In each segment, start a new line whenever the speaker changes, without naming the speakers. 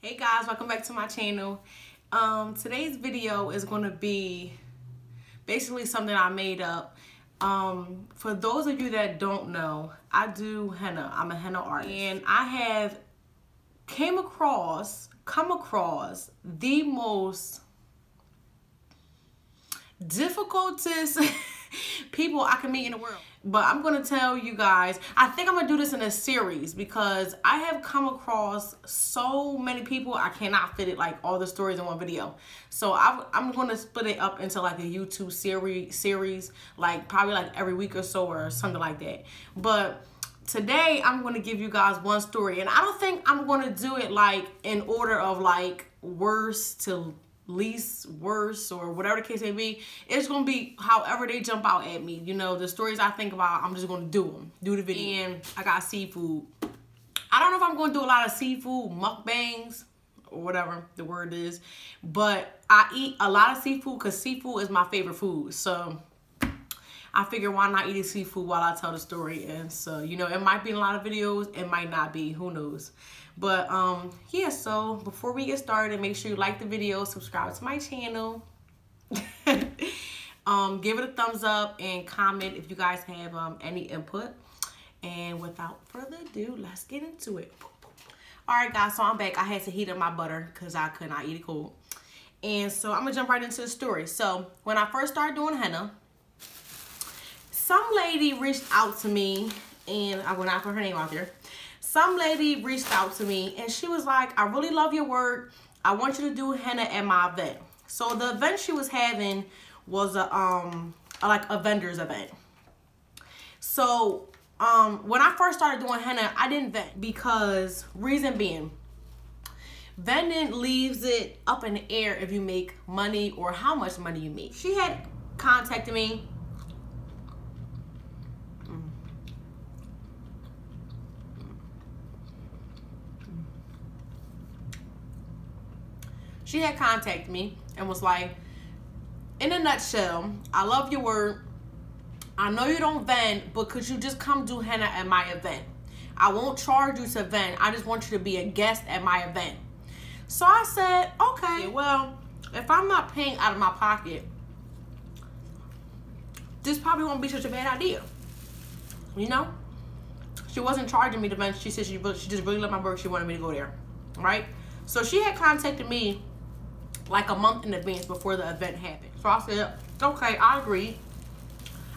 Hey guys, welcome back to my channel. Today's video is going to be basically something I made up. For those of you that don't know, I do henna. I'm a henna artist, and I have come across the most difficultest people I can meet in the world. But I'm going to tell you guys, I think I'm going to do this in a series because I have come across so many people, I cannot fit it like all the stories in one video. So I'm going to split it up into like a YouTube series, like probably like every week or so or something like that. But today I'm going to give you guys one story, and I don't think I'm going to do it like in order of like worst to least worse or whatever the case may be. It's gonna be however they jump out at me. You know, the stories I think about, I'm just gonna do the video. And I got seafood. I don't know if I'm gonna do a lot of seafood mukbangs or whatever the word is, but I eat a lot of seafood because seafood is my favorite food. So I figure why not eating seafood while I tell the story. And so, you know, it might be in a lot of videos, it might not be, who knows. But yeah, so before we get started, make sure you like the video, subscribe to my channel, give it a thumbs up, and comment if you guys have any input. And without further ado, let's get into it. Alright guys, so I'm back. I had to heat up my butter because I could not eat it cold. And so I'm gonna jump right into the story. So when I first started doing henna, some lady reached out to me, and I will not put her name out there. Some lady reached out to me and she was like, I really love your work. I want you to do henna at my event. So the event she was having was like a vendor's event. So when I first started doing henna, I didn't vend because reason being, vending leaves it up in the air if you make money or how much money you make. She had contacted me. She had contacted me and was like, in a nutshell, I love your work. I know you don't vend, but could you just come do henna at my event? I won't charge you to vend. I just want you to be a guest at my event. So I said, okay, well, if I'm not paying out of my pocket, this probably won't be such a bad idea. You know? She wasn't charging me to vend. She said she just really loved my work. She wanted me to go there, right? So she had contacted me like a month in advance before the event happened. So I said, okay, I agreed.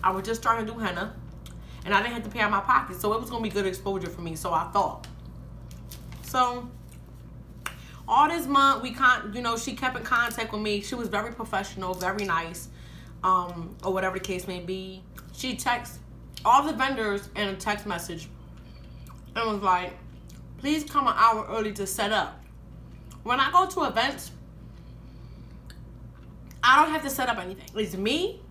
I was just starting to do henna, and I didn't have to pay out my pocket, so it was gonna be good exposure for me, so I thought. So all this month, you know, she kept in contact with me. She was very professional, very nice, or whatever the case may be. She texted all the vendors in a text message and was like, please come an hour early to set up. When I go to events, I don't have to set up anything. It's me,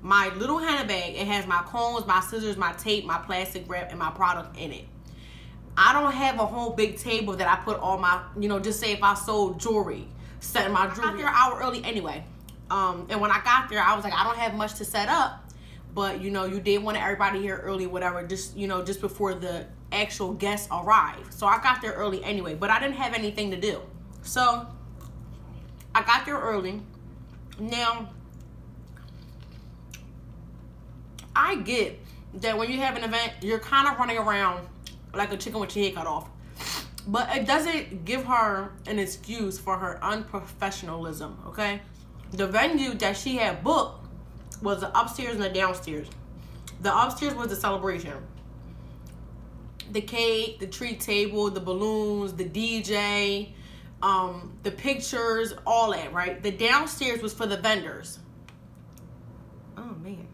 my little henna bag. It has my combs, my scissors, my tape, my plastic wrap, and my product in it. I don't have a whole big table that I put all my, you know, just say if I sold jewelry, setting my jewelry. I got there an hour early anyway. And when I got there, I was like, I don't have much to set up, but you know, you did want everybody here early, whatever, just, you know, just before the actual guests arrived. So I got there early anyway, but I didn't have anything to do. So I got there early. Now, I get that when you have an event, you're kind of running around like a chicken with your head cut off. But it doesn't give her an excuse for her unprofessionalism, okay? The venue that she had booked was the upstairs and the downstairs. The upstairs was the celebration. The cake, the treat table, the balloons, the DJ, the pictures, all that, right? The downstairs was for the vendors. Oh, man.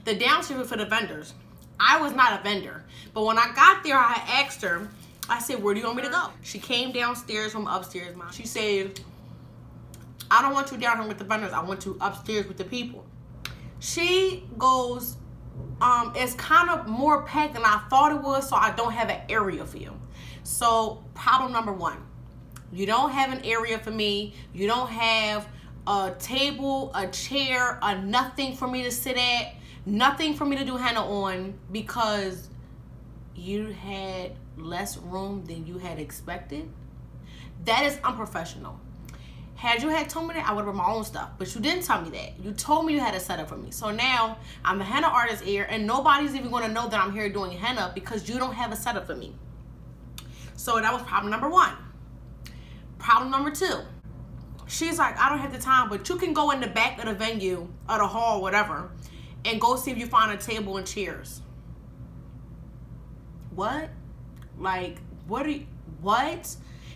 The downstairs was for the vendors. I was not a vendor. But when I got there, I asked her, I said, where do you want me to go? She came downstairs from upstairs. She said, I don't want you down here with the vendors. I want you upstairs with the people. She goes, it's kind of more packed than I thought it was, so I don't have an area for you. So problem number one, you don't have an area for me. You don't have a table, a chair, a nothing for me to sit at, nothing for me to do henna on, because you had less room than you had expected. That is unprofessional. Had you had told me that, I would have brought my own stuff. But you didn't tell me that. You told me you had a setup for me. So now I'm a henna artist here, and nobody's even going to know that I'm here doing henna because you don't have a setup for me. So that was problem number one. Problem number two. She's like, I don't have the time, but you can go in the back of the venue, or the hall, whatever, and go see if you find a table and chairs. What? Like, what?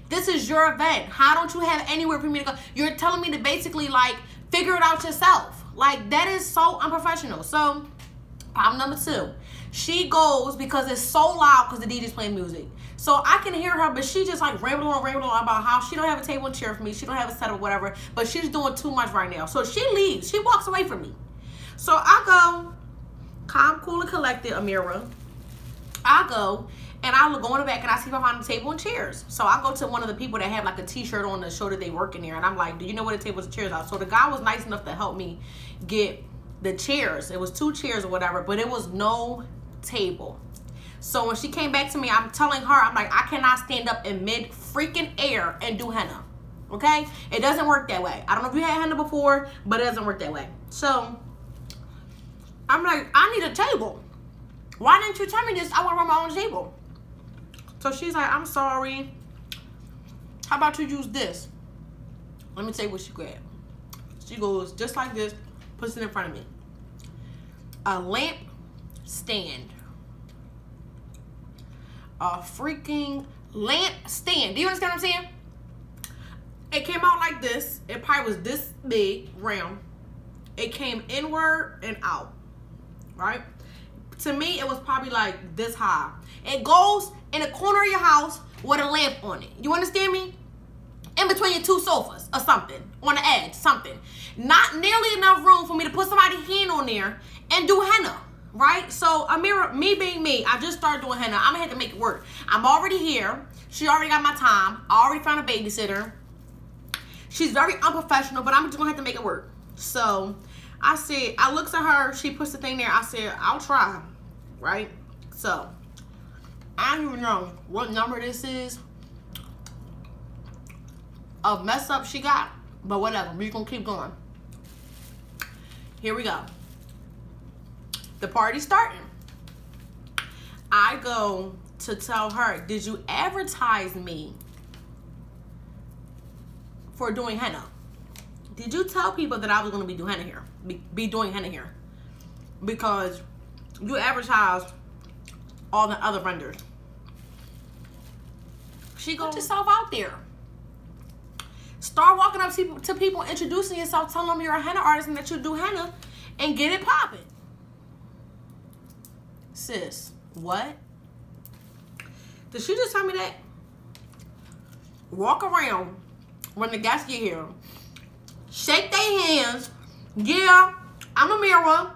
This is your event. How don't you have anywhere for me to go? You're telling me to basically, like, figure it out yourself. Like, that is so unprofessional. So, problem number two. She goes because it's so loud because the DJ's playing music. So, I can hear her, but she just, like, rambling on about how she don't have a table and chair for me. She don't have a setup or whatever. But she's doing too much right now. So, she leaves. She walks away from me. So, I go, calm, cool, and collected, Amira. I go, and I go in the back, and I see if I find a table and chairs. So I go to one of the people that have like a t-shirt on to show that they work in there. And I'm like, do you know where the tables and chairs are? So the guy was nice enough to help me get the chairs. It was 2 chairs or whatever, but it was no table. So when she came back to me, I'm telling her, I'm like, I cannot stand up in mid freaking air and do henna. Okay? It doesn't work that way. I don't know if you had henna before, but it doesn't work that way. So I'm like, I need a table. Why didn't you tell me this? I want to run my own table. So she's like, I'm sorry. How about you use this? Let me tell you what she grabbed. She goes just like this, puts it in front of me. A lamp stand. A freaking lamp stand. Do you understand what I'm saying? It came out like this. It probably was this big, round. It came inward and out, right? To me, it was probably like this high. It goes in the corner of your house with a lamp on it. You understand me? In between your 2 sofas or something. On the edge, something. Not nearly enough room for me to put somebody's hand on there and do henna. Right? So, Amira, me being me, I just started doing henna. I'm going to have to make it work. I'm already here. She already got my time. I already found a babysitter. She's very unprofessional, but I'm just going to have to make it work. So, I said, I looked at her, she puts the thing there, I said, I'll try, right? So, I don't even know what number this is of mess up she got, but whatever, we're gonna keep going. Here we go. The party's starting. I go to tell her, did you advertise me for doing henna? Did you tell people that I was going to be doing henna here? Be doing henna here? Because you advertised all the other vendors. She goes, put yourself out there. Start walking up to people, introducing yourself, telling them you're a henna artist and that you do henna, and get it popping. Sis, what? Did she just tell me that? Walk around when the guests get here. Shake their hands. Yeah, I'm Amira.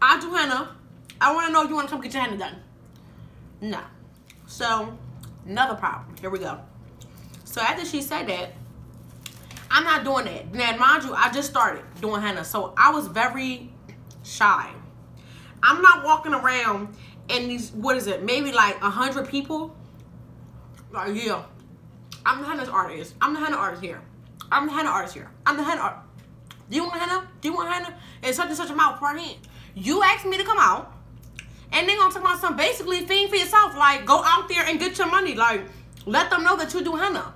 I do henna. I want to know if you want to come get your henna done. No. So, another problem. Here we go. So, after she said that, I'm not doing that. Now, mind you, I just started doing henna. So, I was very shy. I'm not walking around and these, what is it, maybe like 100 people. Like, yeah, I'm the henna artist. I'm the henna artist here. I'm the henna artist here. I'm the henna artist. Do you want henna? Do you want henna? And such and such amount per hand. You asked me to come out, and then gonna talk about something basically fend for yourself. Like, go out there and get your money. Like, let them know that you do henna.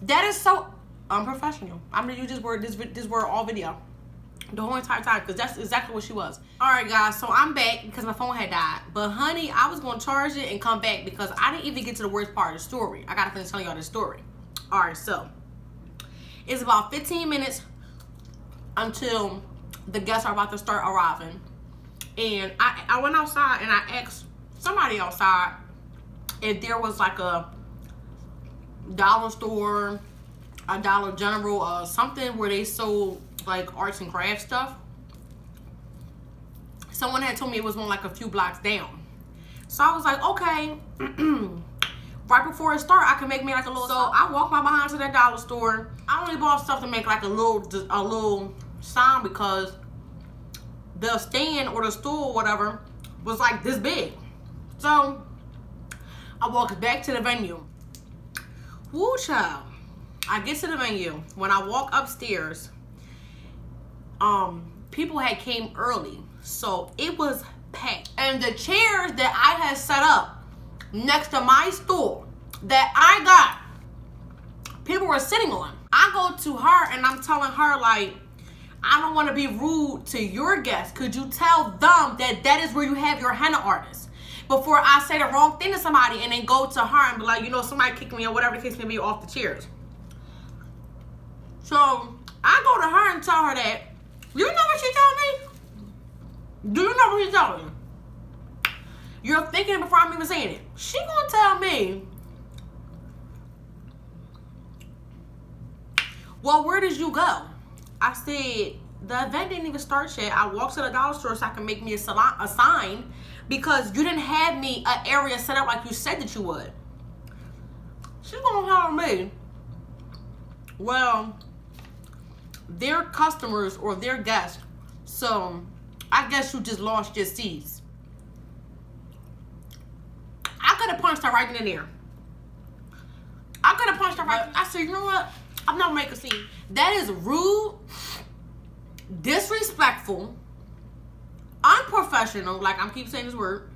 That is so unprofessional. I'm gonna use this word all video. The whole entire time, because that's exactly what she was. Alright guys, so I'm back because my phone had died. But honey, I was going to charge it and come back because I didn't even get to the worst part of the story. I got to finish telling y'all this story. Alright, so it's about 15 minutes until the guests are about to start arriving. And I went outside and I asked somebody outside if there was like a dollar store, a Dollar General, or something where they sold like arts and crafts stuff. Someone had told me it was one like a few blocks down. So I was like, okay, right before it started, I can make me like a little. So I walked my behind to that dollar store. I only bought stuff to make like a little sign because the stand or the stool or whatever was like this big. So I walked back to the venue. Woo, child. I get to the venue. When I walk upstairs, people had came early, so it was packed. And the chairs that I had set up next to my stool that I got, people were sitting on. I go to her and I'm telling her, like, I don't want to be rude to your guests. Could you tell them that that is where you have your henna artist? Before I say the wrong thing to somebody and then go to her and be like, you know, somebody kicked me or whatever the case may be off the chairs. So I go to her and tell her that, you know what she told me? Do you know what she told me? You're thinking before I'm even saying it. She gonna tell me, well, where did you go? I said, the event didn't even start yet. I walked to the dollar store so I can make me a sign because you didn't have me an area set up like you said that you would. She's gonna tell me, well, their customers or their guests, so I guess you just lost your seats. I could have punched her right in there. I could have punched her right. I said, you know what? I'm not gonna make a scene. That is rude, disrespectful, unprofessional. Like, I'm keep saying this word.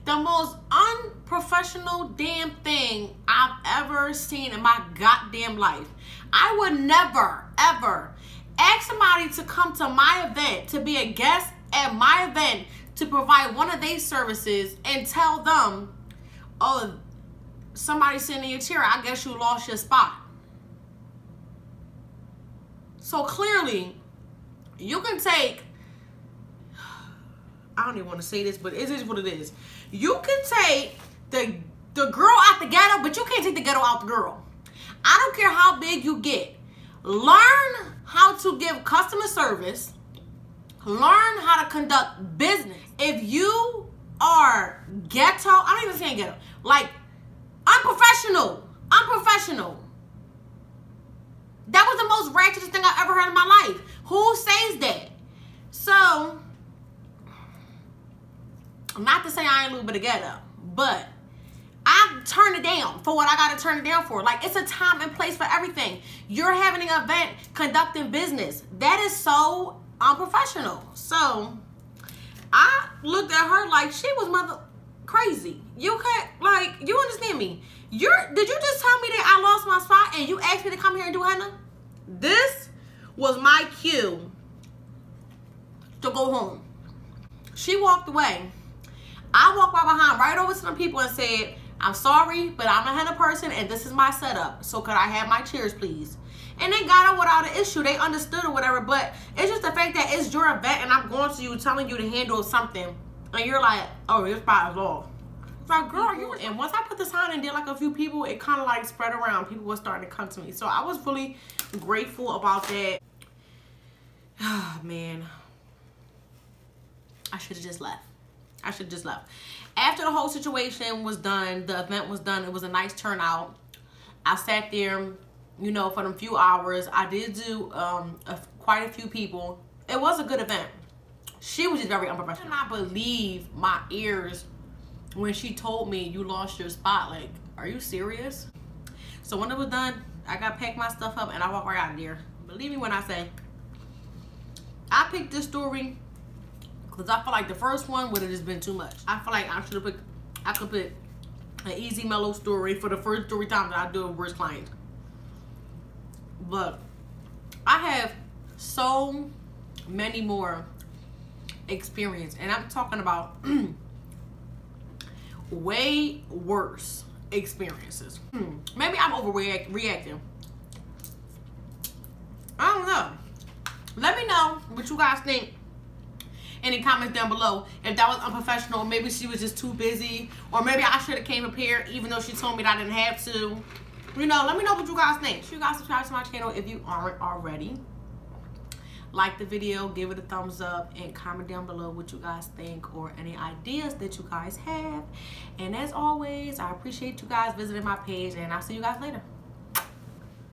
The most unprofessional damn thing I've ever seen in my goddamn life. I would never, ever ask somebody to come to my event, to be a guest at my event, to provide one of their services and tell them, oh, somebody's sitting in your chair, I guess you lost your spot. So clearly, you can take, I don't even want to say this, but it is what it is. You can take the girl out the ghetto, but you can't take the ghetto out the girl. I don't care how big you get. Learn how to give customer service. Learn how to conduct business. If you are ghetto, I'm not even saying ghetto, like unprofessional. That was the most ratchetest thing I ever heard in my life. Who says that? So, not to say I ain't a little bit of ghetto, but I turn it down for what I got to turn it down for. Like, it's a time and place for everything. You're having an event, conducting business. That is so unprofessional. So, I looked at her like she was mother crazy. You can't, like, you understand me? Did you just tell me that I lost my spot and you asked me to come here and do henna? This was my cue to go home. She walked away. I walked behind right over to them people and said, I'm sorry, but I'm a henna person and this is my setup. So could I have my chairs, please? And they got it without an issue. They understood or whatever, but it's just the fact that it's your event and I'm going to you telling you to handle something. And you're like, oh, your spot is off. It's like, girl, you were. And once I put the sign and did like a few people, it kind of like spread around. People were starting to come to me. So I was really grateful about that. Oh, man. I should have just left. I should have just left. After the whole situation was done, the event was done, it was a nice turnout. I sat there, you know, for them few hours. I did do quite a few people. It was a good event. She was just very unprofessional. I cannot believe my ears when she told me you lost your spot. Like, are you serious? So when it was done, I got packed my stuff up and I walked right out of there. Believe me when I say, I picked this story because I feel like the first one would have just been too much. I feel like I should have picked, I could put an easy, mellow story for the first 3 times that I do a worst client. But I have so many more experience, and I'm talking about way worse experiences. Maybe I'm overreacting. I don't know. Let me know what you guys think in the comments down below. If that was unprofessional, maybe she was just too busy, or maybe I should have came prepared even though she told me that I didn't have to. You know, let me know what you guys think. You guys subscribe to my channel if you aren't already. Like the video, give it a thumbs up, and comment down below what you guys think or any ideas that you guys have. And as always, I appreciate you guys visiting my page, and I'll see you guys later.